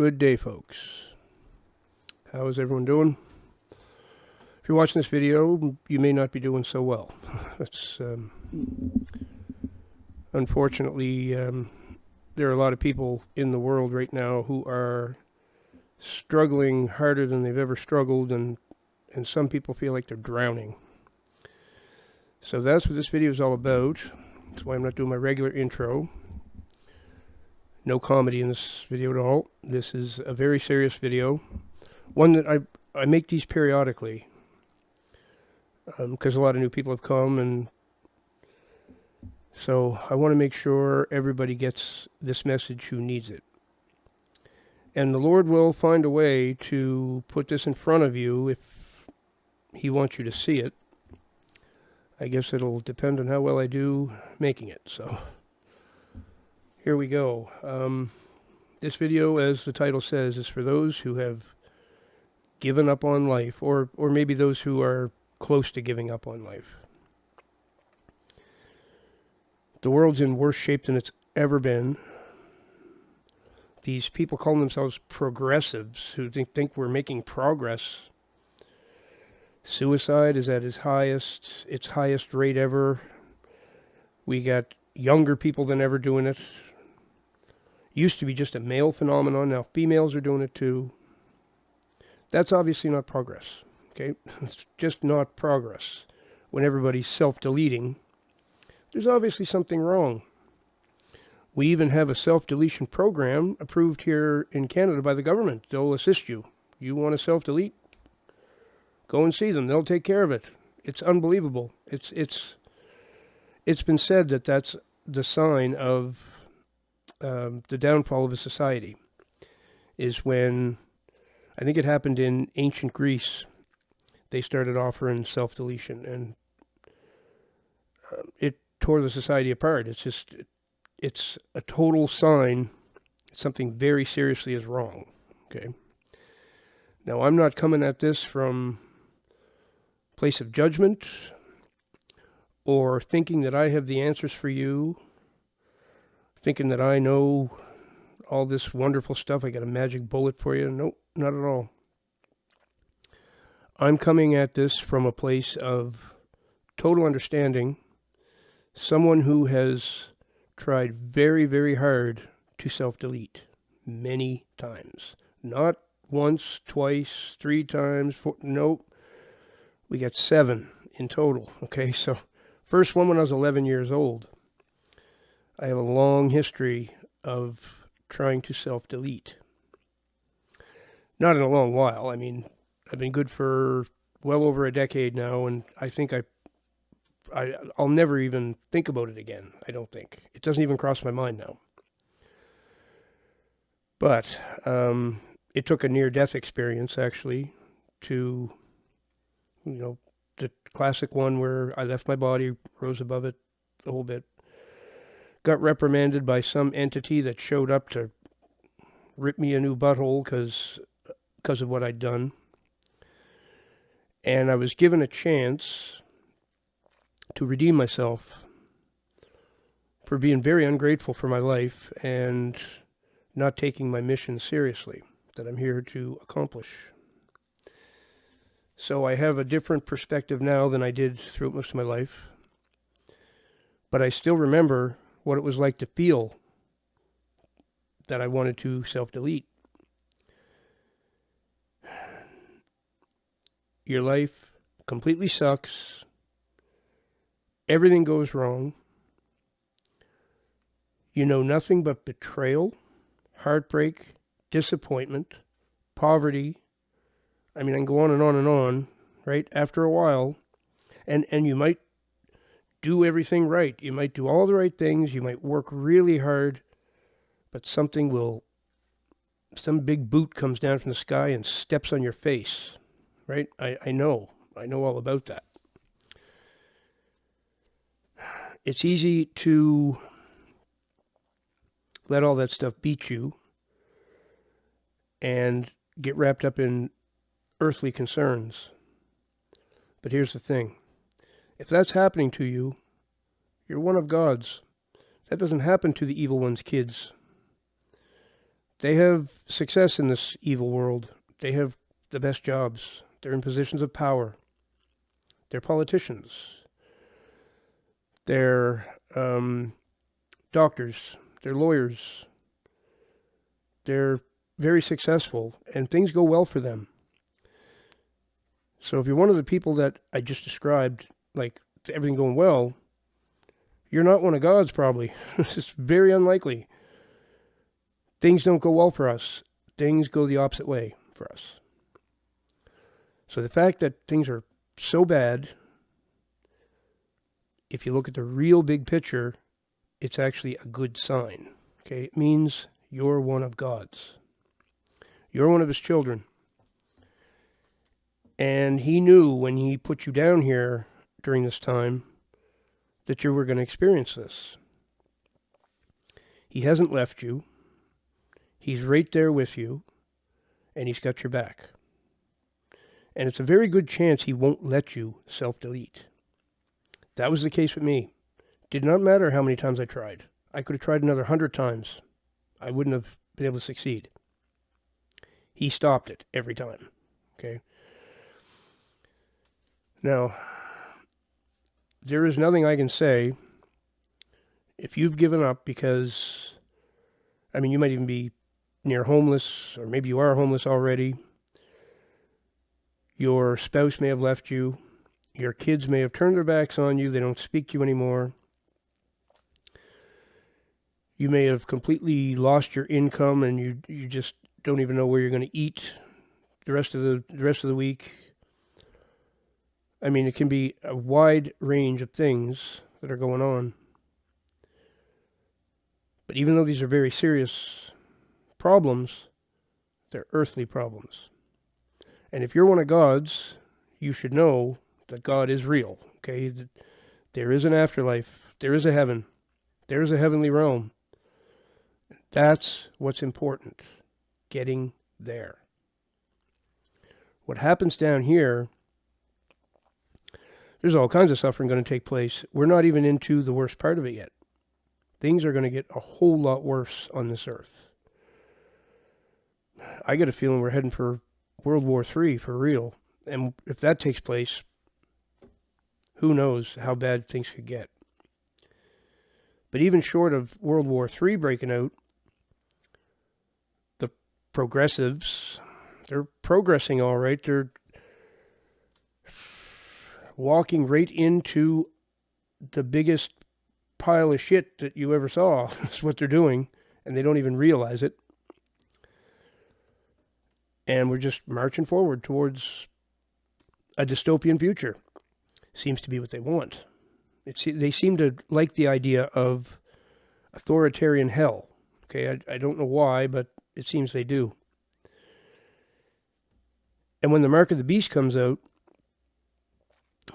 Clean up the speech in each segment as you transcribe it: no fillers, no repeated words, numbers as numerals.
Good day, folks. How is everyone doing? If you're watching this video, you may not be doing so well. That's unfortunately, there are a lot of people in the world right now who are struggling harder than they've ever struggled, and some people feel like they're drowning. So that's what this video is all about. That's why I'm not doing my regular intro. No comedy in this video at all. This is a very serious video. One that I make these periodically. Because a lot of new people have come, and so I want to make sure everybody gets this message who needs it. And the Lord will find a way to put this in front of you if He wants you to see it. I guess it'll depend on how well I do making it. So here we go. This video, as the title says, is for those who have given up on life, or maybe those who are close to giving up on life. The world's in worse shape than it's ever been. These people calling themselves progressives who think we're making progress. Suicide is at its highest rate ever. We got younger people than ever doing it. Used to be just a male phenomenon, now females are doing it too. That's obviously not progress, okay? It's just not progress. When everybody's self-deleting, there's obviously something wrong. We even have a self-deletion program approved here in Canada by the government. They'll assist you. You want to self-delete? Go and see them. They'll take care of it. It's unbelievable. It's been said that that's the sign of the downfall of a society, is when, I think it happened in ancient Greece, they started offering self-deletion, and it tore the society apart. It's a total sign something very seriously is wrong, okay? Now, I'm not coming at this from a place of judgment or thinking that I have the answers for you, thinking that I know all this wonderful stuff. I got a magic bullet for you. Nope, not at all. I'm coming at this from a place of total understanding. Someone who has tried very, very hard to self-delete many times. Not once, twice, 3 times, 4, nope. We got 7 in total, okay? So first one when I was 11 years old. I have a long history of trying to self-delete. Not in a long while. I mean, I've been good for well over a decade now, and I think I'll never even think about it again, I don't think. It doesn't even cross my mind now. But it took a near-death experience, actually, to, the classic one where I left my body, rose above it a whole bit, got reprimanded by some entity that showed up to rip me a new butthole because of what I'd done. And I was given a chance to redeem myself for being very ungrateful for my life and not taking my mission seriously that I'm here to accomplish. So I have a different perspective now than I did throughout most of my life. But I still remember what it was like to feel that I wanted to self-delete. Your life completely sucks. Everything goes wrong. You know nothing but betrayal, heartbreak, disappointment, poverty. I mean, I can go on and on and on, right? After a while, and you might do everything right. You might do all the right things. You might work really hard, but some big boot comes down from the sky and steps on your face, right? I know all about that. It's easy to let all that stuff beat you and get wrapped up in earthly concerns. But here's the thing. If that's happening to you, you're one of God's. That doesn't happen to the evil one's kids. They have success in this evil world. They have the best jobs. They're in positions of power. They're politicians. They're doctors. They're lawyers. They're very successful, and things go well for them. So if you're one of the people that I just described, like everything going well, you're not one of God's probably. It's very unlikely. Things don't go well for us. Things go the opposite way for us. So the fact that things are so bad, if you look at the real big picture, it's actually a good sign. Okay, it means you're one of God's. You're one of his children. And he knew when he put you down here during this time that you were going to experience this. He hasn't left you. He's right there with you, and he's got your back. And it's a very good chance he won't let you self-delete. That was the case with me. Did not matter how many times I tried. I could have tried another 100 times. I wouldn't have been able to succeed. He stopped it every time. Okay? Now, there is nothing I can say if you've given up because, I mean, you might even be near homeless, or maybe you are homeless already. Your spouse may have left you. Your kids may have turned their backs on you. They don't speak to you anymore. You may have completely lost your income, and you just don't even know where you're going to eat the rest of the week. I mean, it can be a wide range of things that are going on. But even though these are very serious problems, they're earthly problems. And if you're one of God's, you should know that God is real, okay? There is an afterlife. There is a heaven. There is a heavenly realm. That's what's important, getting there. What happens down here, there's all kinds of suffering going to take place. We're not even into the worst part of it yet. Things are going to get a whole lot worse on this earth. I get a feeling we're heading for World War III for real. And if that takes place, who knows how bad things could get. But even short of World War III breaking out, the progressives, they're progressing all right. They're walking right into the biggest pile of shit that you ever saw. That's what they're doing, and they don't even realize it. And we're just marching forward towards a dystopian future. Seems to be what they want. They seem to like the idea of authoritarian hell. Okay, I don't know why, but it seems they do. And when the Mark of the Beast comes out,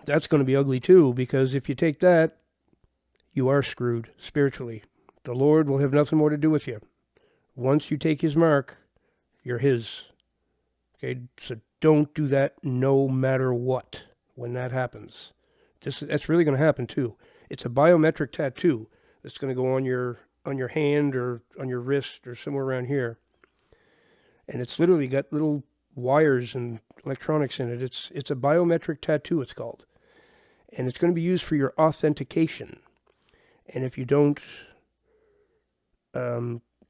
that's going to be ugly too, because if you take that, you are screwed spiritually. The Lord will have nothing more to do with you. Once you take his mark, you're his. Okay, so don't do that no matter what when that happens. That's really going to happen too. It's a biometric tattoo that's going to go on your hand or on your wrist or somewhere around here. And it's literally got little wires and electronics in it. It's a biometric tattoo, it's called. And it's going to be used for your authentication. And if you don't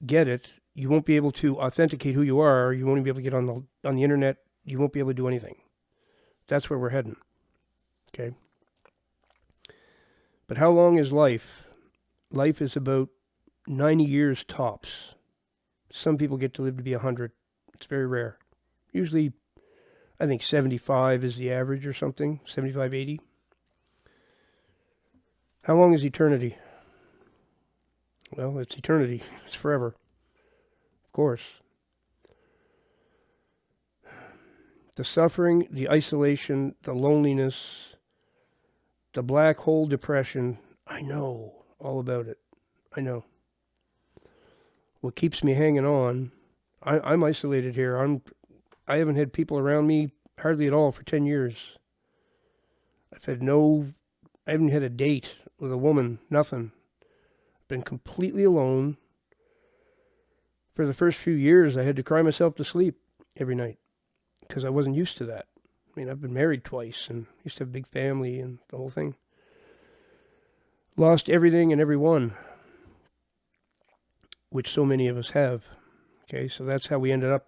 get it, you won't be able to authenticate who you are. You won't even be able to get on the internet. You won't be able to do anything. That's where we're heading. Okay? But how long is life? Life is about 90 years tops. Some people get to live to be 100. It's very rare. Usually, I think 75 is the average or something. 75, 80. How long is eternity? Well, it's eternity. It's forever. Of course. The suffering, the isolation, the loneliness, the black hole depression, I know all about it. I know. What keeps me hanging on, I'm isolated here. I haven't had people around me hardly at all for 10 years. I haven't had a date with a woman, nothing. Been completely alone For the first few years, I had to cry myself to sleep every night because I wasn't used to that. I mean, I've been married twice and used to have a big family and the whole thing. Lost everything and everyone, which so many of us have. Okay, so that's how we ended up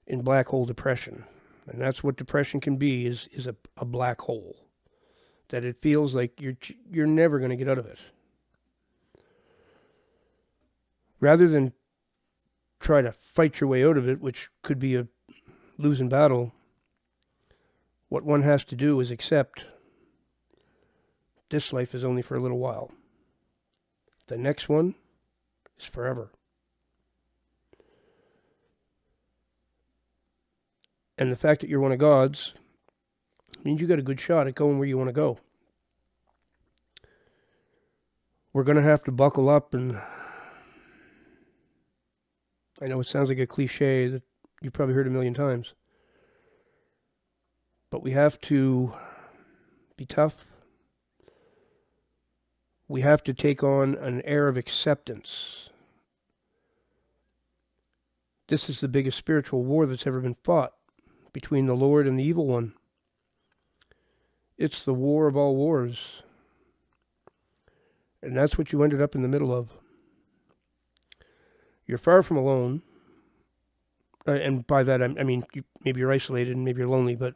in black hole depression. And that's what depression can be, is a black hole. That it feels like you're never going to get out of it. Rather than try to fight your way out of it, which could be a losing battle, what one has to do is accept this life is only for a little while. The next one is forever. And the fact that you're one of God's means you got a good shot at going where you want to go. We're going to have to buckle up, and I know it sounds like a cliche that you've probably heard a million times, but we have to be tough. We have to take on an air of acceptance. This is the biggest spiritual war that's ever been fought between the Lord and the evil one. It's the war of all wars. And that's what you ended up in the middle of. You're far from alone. And by that, I mean, maybe you're isolated and maybe you're lonely, but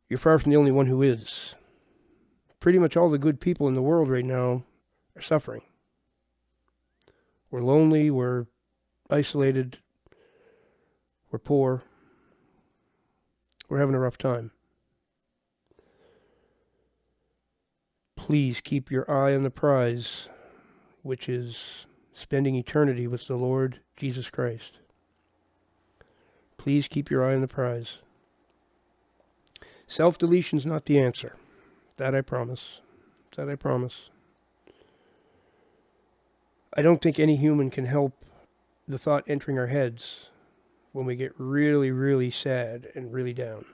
you're far from the only one who is. Pretty much all the good people in the world right now are suffering. We're lonely, we're isolated, we're poor, we're having a rough time. Please keep your eye on the prize, which is spending eternity with the Lord Jesus Christ. Please keep your eye on the prize. Self-deletion's not the answer. That I promise. That I promise. I don't think any human can help the thought entering our heads when we get really, really sad and really down.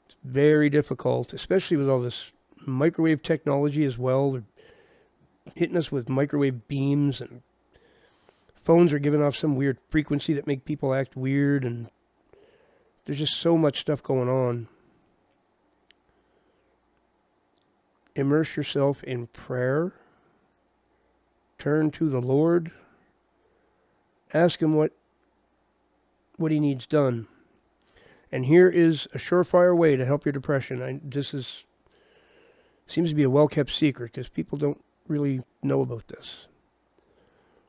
It's very difficult, especially with all this microwave technology as well. They're hitting us with microwave beams, and phones are giving off some weird frequency that make people act weird, and there's just so much stuff going on. Immerse yourself in prayer. Turn to the Lord. Ask Him what He needs done. And here is a surefire way to help your depression. This seems to be a well-kept secret because people don't really know about this.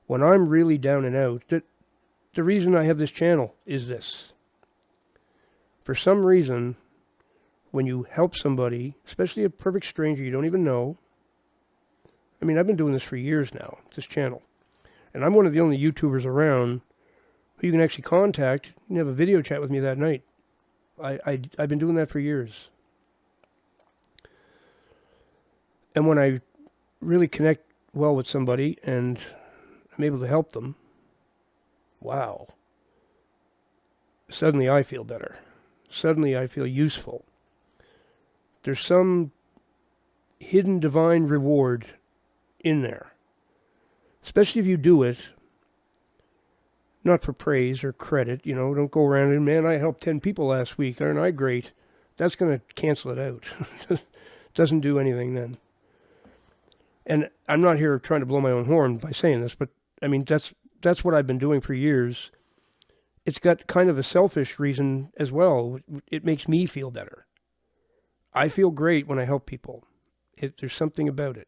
When I'm really down and out, the reason I have this channel is this. For some reason, when you help somebody, especially a perfect stranger you don't even know, I mean, I've been doing this for years now, this channel, and I'm one of the only YouTubers around who you can actually contact. You can have a video chat with me that night. I've been doing that for years. And when I really connect well with somebody and I'm able to help them, wow, suddenly I feel better. Suddenly I feel useful. There's some hidden divine reward in there. Especially if you do it, not for praise or credit, don't go around and, man, I helped 10 people last week, aren't I great? That's going to cancel it out. Doesn't do anything then. And I'm not here trying to blow my own horn by saying this, but I mean, that's what I've been doing for years. It's got kind of a selfish reason as well. It makes me feel better. I feel great when I help people. There's something about it.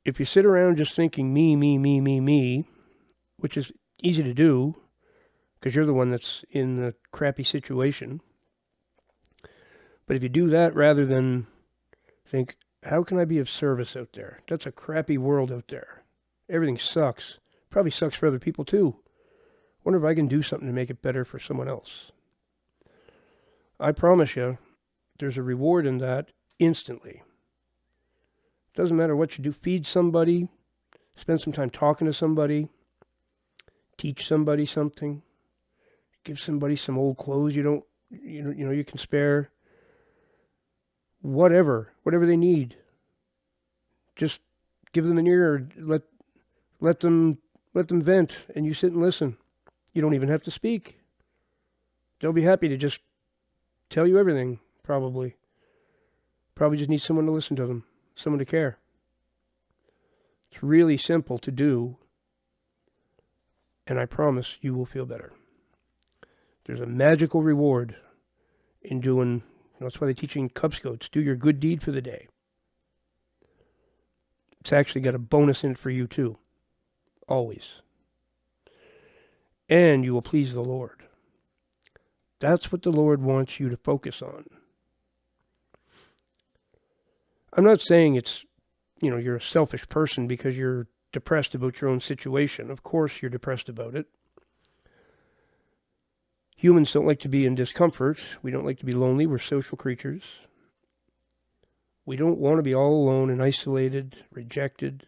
If you sit around just thinking me, which is easy to do because you're the one that's in the crappy situation. But if you do that rather than think, how can I be of service out there? That's a crappy world out there. Everything sucks. Probably sucks for other people too. Wonder if I can do something to make it better for someone else. I promise you, there's a reward in that instantly. Doesn't matter what you do. Feed somebody, spend some time talking to somebody, teach somebody something, give somebody some old clothes you can spare. Whatever they need. Just give them an ear, or let them vent, and you sit and listen. You don't even have to speak. They'll be happy to just tell you everything, probably. Probably just need someone to listen to them, someone to care. It's really simple to do, and I promise you will feel better. There's a magical reward in doing, that's why they teach in Cub Scouts, do your good deed for the day. It's actually got a bonus in it for you too, always. And you will please the Lord. That's what the Lord wants you to focus on. I'm not saying it's, you're a selfish person because you're depressed about your own situation. Of course you're depressed about it. Humans don't like to be in discomfort. We don't like to be lonely. We're social creatures. We don't want to be all alone and isolated, rejected,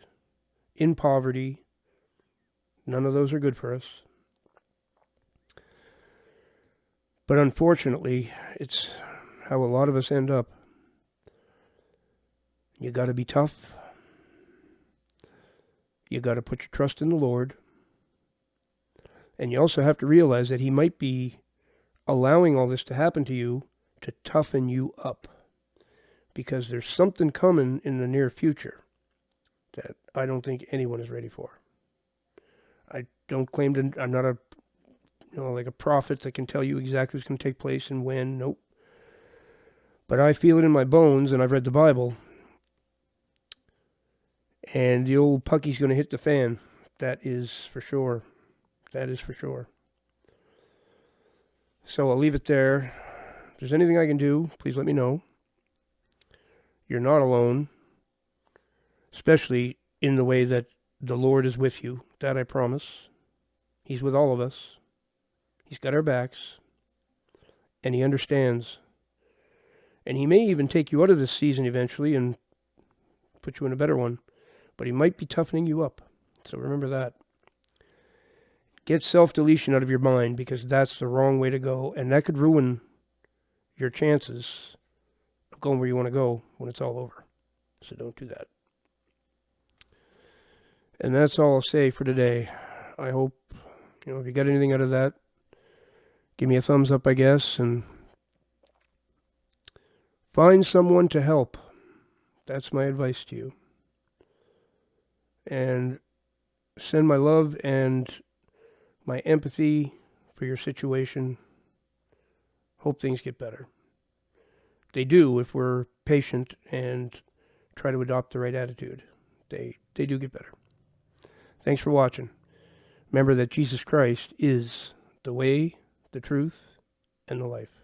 in poverty. None of those are good for us. But unfortunately, it's how a lot of us end up. You got to be tough. You got to put your trust in the Lord. And you also have to realize that He might be allowing all this to happen to you to toughen you up. Because there's something coming in the near future that I don't think anyone is ready for. I don't claim to, I'm not like a prophet that can tell you exactly what's going to take place and when. Nope. But I feel it in my bones, and I've read the Bible. And the old pucky's going to hit the fan. That is for sure. That is for sure. So I'll leave it there. If there's anything I can do, please let me know. You're not alone, especially in the way that the Lord is with you. That I promise. He's with all of us. He's got our backs, and He understands. And He may even take you out of this season eventually and put you in a better one, but He might be toughening you up. So remember that. Get self-deletion out of your mind, because that's the wrong way to go, and that could ruin your chances of going where you want to go when it's all over. So don't do that. And that's all I'll say for today. I hope, if you got anything out of that, give me a thumbs up, I guess, and find someone to help. That's my advice to you. And send my love and my empathy for your situation. Hope things get better. They do if we're patient and try to adopt the right attitude. They do get better. Thanks for watching. Remember that Jesus Christ is the way, the truth, and the life.